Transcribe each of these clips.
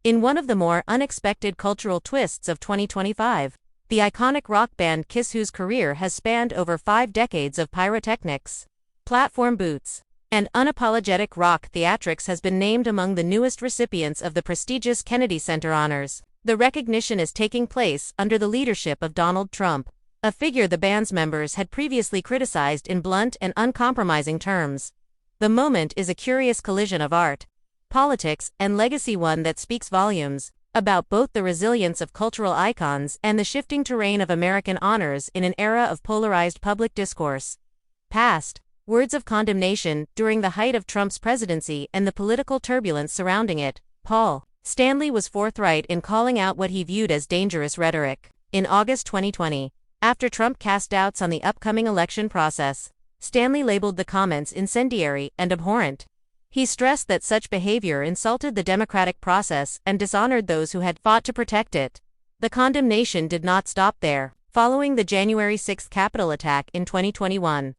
In one of the more unexpected cultural twists of 2025, the iconic rock band Kiss, whose career has spanned over 5 decades of pyrotechnics, platform boots, and unapologetic rock theatrics, has been named among the newest recipients of the prestigious Kennedy Center honors. The recognition is taking place under the leadership of Donald Trump, a figure the band's members had previously criticized in blunt and uncompromising terms. The moment is a curious collision of art, politics, and legacy, one that speaks volumes about both the resilience of cultural icons and the shifting terrain of American honors in an era of polarized public discourse. Past words of condemnation during the height of Trump's presidency and the political turbulence surrounding it. Paul Stanley was forthright in calling out what he viewed as dangerous rhetoric. In August 2020, after Trump cast doubts on the upcoming election process, Stanley labeled the comments incendiary and abhorrent. He stressed that such behavior insulted the democratic process and dishonored those who had fought to protect it. The condemnation did not stop there. Following the January 6 Capitol attack in 2021,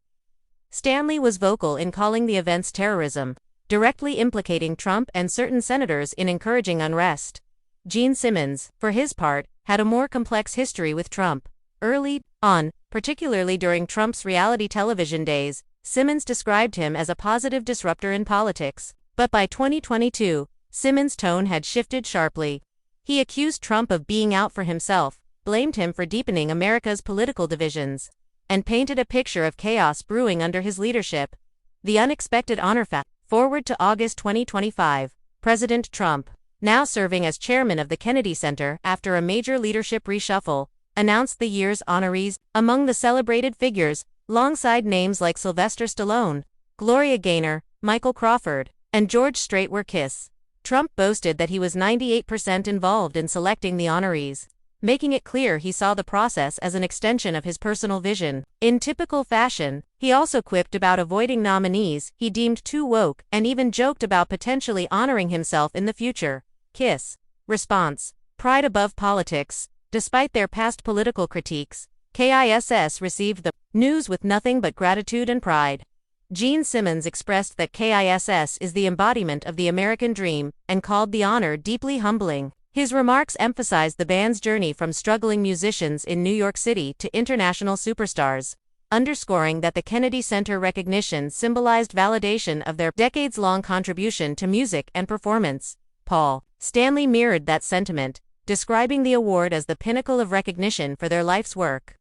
Stanley was vocal in calling the events terrorism, directly implicating Trump and certain senators in encouraging unrest. Gene Simmons, for his part, had a more complex history with Trump. Early on, particularly during Trump's reality television days, Simmons described him as a positive disruptor in politics. But by 2022, Simmons' tone had shifted sharply. He accused Trump of being out for himself, blamed him for deepening America's political divisions, and painted a picture of chaos brewing under his leadership. The unexpected honor fast forward to August 2025, President Trump, now serving as chairman of the Kennedy Center after a major leadership reshuffle, announced the year's honorees. Among the celebrated figures, alongside names like Sylvester Stallone, Gloria Gaynor, Michael Crawford, and George Strait, were Kiss. Trump boasted that he was 98% involved in selecting the honorees, making it clear he saw the process as an extension of his personal vision. In typical fashion, he also quipped about avoiding nominees he deemed too woke, and even joked about potentially honoring himself in the future. Kiss response: pride above politics. Despite their past political critiques, KISS received the news with nothing but gratitude and pride. Gene Simmons expressed that KISS is the embodiment of the American dream and called the honor deeply humbling. His remarks emphasized the band's journey from struggling musicians in New York City to international superstars, underscoring that the Kennedy Center recognition symbolized validation of their decades-long contribution to music and performance. Paul Stanley mirrored that sentiment, describing the award as the pinnacle of recognition for their life's work.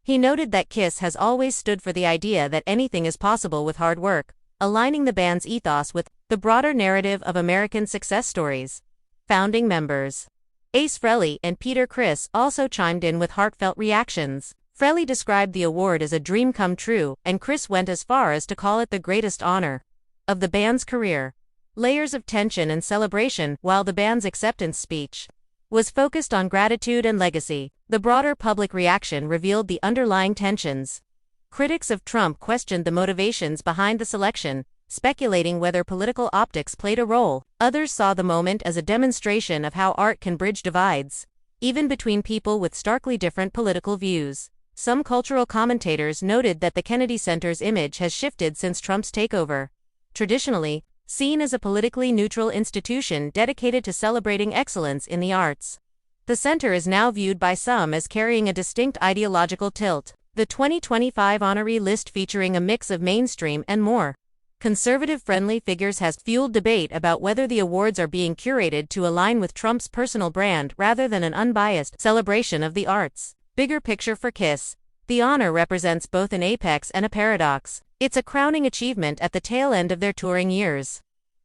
He noted that Kiss has always stood for the idea that anything is possible with hard work, aligning the band's ethos with the broader narrative of American success stories. Founding members Ace Frehley and Peter Criss also chimed in with heartfelt reactions. Frehley described the award as a dream come true, and Criss went as far as to call it the greatest honor of the band's career. Layers of tension and celebration. While the band's acceptance speech was focused on gratitude and legacy, the broader public reaction revealed the underlying tensions. Critics of Trump questioned the motivations behind the selection, speculating whether political optics played a role. Others saw the moment as a demonstration of how art can bridge divides, even between people with starkly different political views. Some cultural commentators noted that the Kennedy Center's image has shifted since Trump's takeover. Traditionally seen as a politically neutral institution dedicated to celebrating excellence in the arts, the center is now viewed by some as carrying a distinct ideological tilt. The 2025 honoree list, featuring a mix of mainstream and more conservative-friendly figures, has fueled debate about whether the awards are being curated to align with Trump's personal brand rather than an unbiased celebration of the arts. Bigger picture for Kiss, the honor represents both an apex and a paradox. It's a crowning achievement at the tail end of their touring years,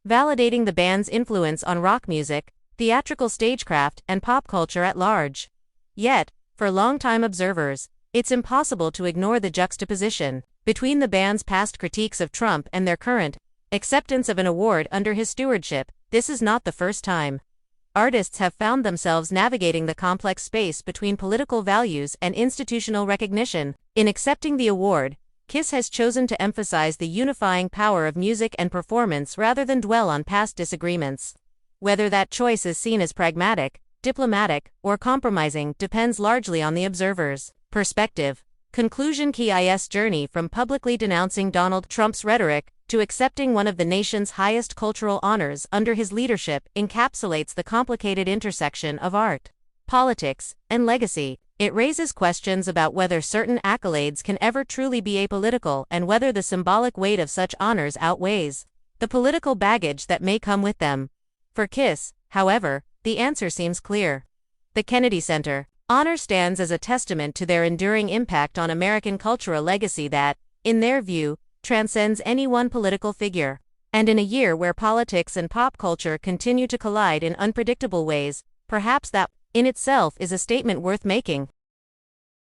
validating the band's influence on rock music, theatrical stagecraft, and pop culture at large. Yet, for longtime observers, it's impossible to ignore the juxtaposition between the band's past critiques of Trump and their current acceptance of an award under his stewardship. This is not the first time artists have found themselves navigating the complex space between political values and institutional recognition. In accepting the award, Kiss has chosen to emphasize the unifying power of music and performance rather than dwell on past disagreements. Whether that choice is seen as pragmatic, diplomatic, or compromising depends largely on the observer's perspective. Conclusion: KISS journey from publicly denouncing Donald Trump's rhetoric to to accepting one of the nation's highest cultural honors under his leadership encapsulates the complicated intersection of art, politics, and legacy. It raises questions about whether certain accolades can ever truly be apolitical and whether the symbolic weight of such honors outweighs the political baggage that may come with them. For Kiss, however, the answer seems clear. The Kennedy Center honor stands as a testament to their enduring impact on American cultural legacy that, in their view, transcends any one political figure. And in a year where politics and pop culture continue to collide in unpredictable ways, perhaps that, in itself, is a statement worth making.